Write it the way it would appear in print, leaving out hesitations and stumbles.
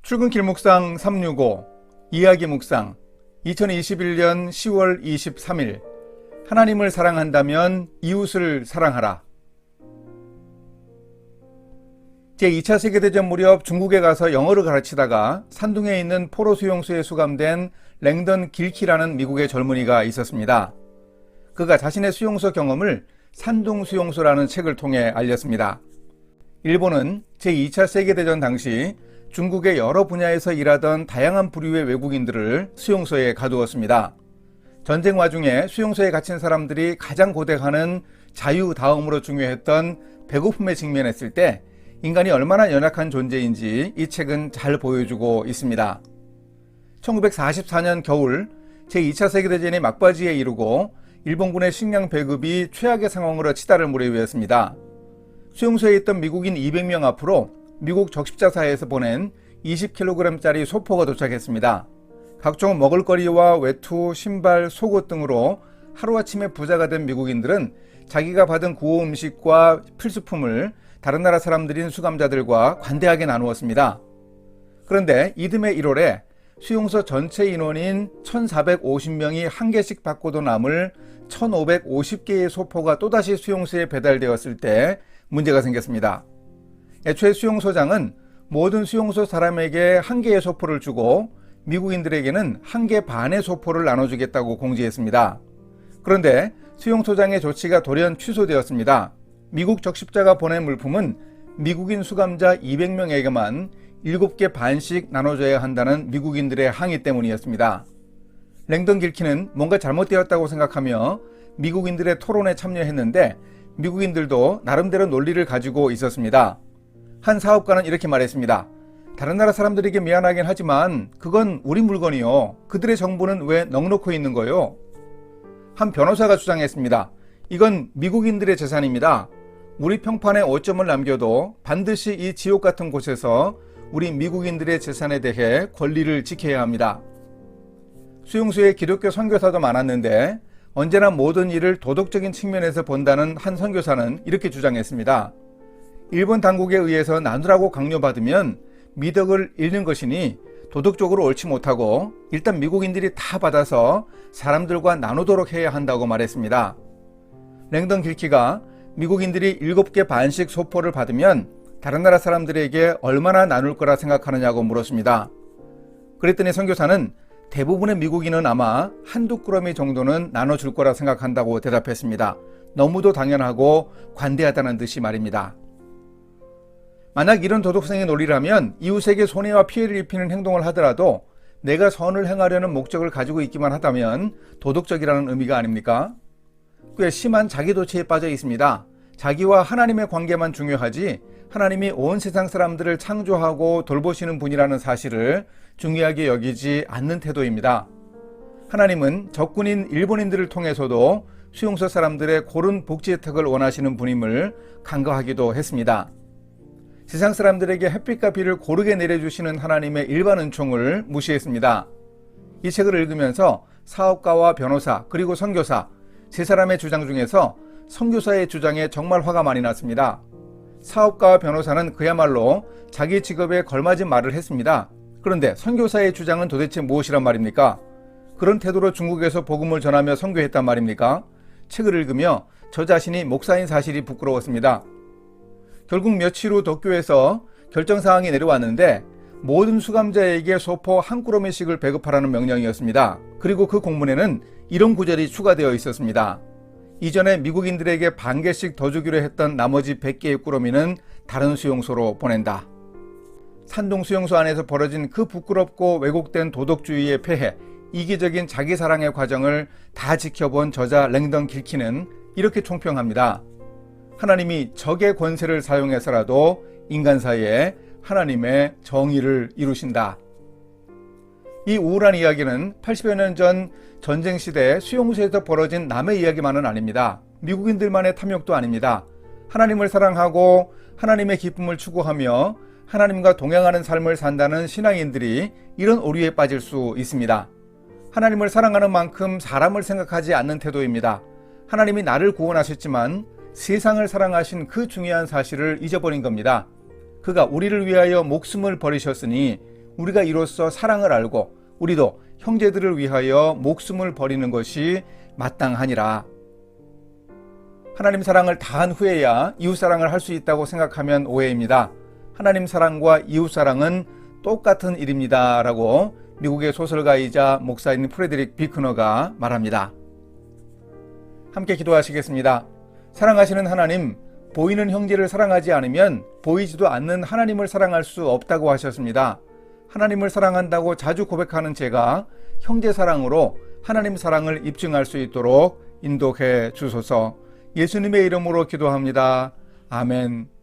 출근길 묵상 365 이야기 묵상 2021년 10월 23일 하나님을 사랑한다면 이웃을 사랑하라. 제2차 세계대전 무렵 중국에 가서 영어를 가르치다가 산둥에 있는 포로 수용소에 수감된 랭던 길키라는 미국의 젊은이가 있었습니다. 그가 자신의 수용소 경험을 산둥 수용소라는 책을 통해 알렸습니다. 일본은 제2차 세계대전 당시 중국의 여러 분야에서 일하던 다양한 부류의 외국인들을 수용소에 가두었습니다. 전쟁 와중에 수용소에 갇힌 사람들이 가장 고대하는 자유 다음으로 중요했던 배고픔에 직면했을 때 인간이 얼마나 연약한 존재인지 이 책은 잘 보여주고 있습니다. 1944년 겨울 제2차 세계대전이 막바지에 이르고 일본군의 식량 배급이 최악의 상황으로 치달을 무렵이었습니다. 수용소에 있던 미국인 200명 앞으로 미국 적십자사에서 보낸 20kg짜리 소포가 도착했습니다. 각종 먹을거리와 외투, 신발, 속옷 등으로 하루아침에 부자가 된 미국인들은 자기가 받은 구호 음식과 필수품을 다른 나라 사람들인 수감자들과 관대하게 나누었습니다. 그런데 이듬해 1월에 수용소 전체 인원인 1450명이 한 개씩 받고도 남을 1550개의 소포가 또다시 수용소에 배달되었을 때 문제가 생겼습니다. 애초에 수용소장은 모든 수용소 사람에게 한 개의 소포를 주고 미국인들에게는 한 개 반의 소포를 나눠주겠다고 공지했습니다. 그런데 수용소장의 조치가 돌연 취소되었습니다. 미국 적십자가 보낸 물품은 미국인 수감자 200명에게만 7개 반씩 나눠줘야 한다는 미국인들의 항의 때문이었습니다. 랭던 길키는 뭔가 잘못되었다고 생각하며 미국인들의 토론에 참여했는데 미국인들도 나름대로 논리를 가지고 있었습니다. 한 사업가는 이렇게 말했습니다. 다른 나라 사람들에게 미안하긴 하지만 그건 우리 물건이요. 그들의 정보는 왜 넉놓고 있는 거요? 한 변호사가 주장했습니다. 이건 미국인들의 재산입니다. 우리 평판에 오점을 남겨도 반드시 이 지옥 같은 곳에서 우리 미국인들의 재산에 대해 권리를 지켜야 합니다. 수용소에 기독교 선교사도 많았는데 언제나 모든 일을 도덕적인 측면에서 본다는 한 선교사는 이렇게 주장했습니다. 일본 당국에 의해서 나누라고 강요받으면 미덕을 잃는 것이니 도덕적으로 옳지 못하고 일단 미국인들이 다 받아서 사람들과 나누도록 해야 한다고 말했습니다. 랭던 길키가 미국인들이 7개 반씩 소포를 받으면 다른 나라 사람들에게 얼마나 나눌 거라 생각하느냐고 물었습니다. 그랬더니 선교사는 대부분의 미국인은 아마 한두 꾸러미 정도는 나눠줄 거라 생각한다고 대답했습니다. 너무도 당연하고 관대하다는 듯이 말입니다. 만약 이런 도덕성의 논리라면 이웃에게 손해와 피해를 입히는 행동을 하더라도 내가 선을 행하려는 목적을 가지고 있기만 하다면 도덕적이라는 의미가 아닙니까? 꽤 심한 자기도취에 빠져 있습니다. 자기와 하나님의 관계만 중요하지 하나님이 온 세상 사람들을 창조하고 돌보시는 분이라는 사실을 중요하게 여기지 않는 태도입니다. 하나님은 적군인 일본인들을 통해서도 수용소 사람들의 고른 복지 혜택을 원하시는 분임을 간과하기도 했습니다. 세상 사람들에게 햇빛과 비를 고르게 내려주시는 하나님의 일반 은총을 무시했습니다. 이 책을 읽으면서 사업가와 변호사 그리고 선교사 세 사람의 주장 중에서 선교사의 주장에 정말 화가 많이 났습니다. 사업가와 변호사는 그야말로 자기 직업에 걸맞은 말을 했습니다. 그런데 선교사의 주장은 도대체 무엇이란 말입니까? 그런 태도로 중국에서 복음을 전하며 선교했단 말입니까? 책을 읽으며 저 자신이 목사인 사실이 부끄러웠습니다. 결국 며칠 후 도쿄에서 결정사항이 내려왔는데 모든 수감자에게 소포 한 꾸러미씩을 배급하라는 명령이었습니다. 그리고 그 공문에는 이런 구절이 추가되어 있었습니다. 이전에 미국인들에게 반 개씩 더 주기로 했던 나머지 100개의 꾸러미는 다른 수용소로 보낸다. 산둥 수용소 안에서 벌어진 그 부끄럽고 왜곡된 도덕주의의 폐해, 이기적인 자기사랑의 과정을 다 지켜본 저자 랭던 길키는 이렇게 총평합니다. 하나님이 적의 권세를 사용해서라도 인간 사이에 하나님의 정의를 이루신다. 이 우울한 이야기는 80여 년 전 전쟁 시대 수용소에서 벌어진 남의 이야기만은 아닙니다. 미국인들만의 탐욕도 아닙니다. 하나님을 사랑하고 하나님의 기쁨을 추구하며 하나님과 동행하는 삶을 산다는 신앙인들이 이런 오류에 빠질 수 있습니다. 하나님을 사랑하는 만큼 사람을 생각하지 않는 태도입니다. 하나님이 나를 구원하셨지만 세상을 사랑하신 그 중요한 사실을 잊어버린 겁니다. 그가 우리를 위하여 목숨을 버리셨으니 우리가 이로써 사랑을 알고 우리도 형제들을 위하여 목숨을 버리는 것이 마땅하니라. 하나님 사랑을 다한 후에야 이웃 사랑을 할 수 있다고 생각하면 오해입니다. 하나님 사랑과 이웃 사랑은 똑같은 일입니다 라고 미국의 소설가이자 목사인 프레드릭 비크너가 말합니다. 함께 기도하시겠습니다. 사랑하시는 하나님, 보이는 형제를 사랑하지 않으면 보이지도 않는 하나님을 사랑할 수 없다고 하셨습니다. 하나님을 사랑한다고 자주 고백하는 제가 형제 사랑으로 하나님 사랑을 입증할 수 있도록 인도해 주소서. 예수님의 이름으로 기도합니다. 아멘.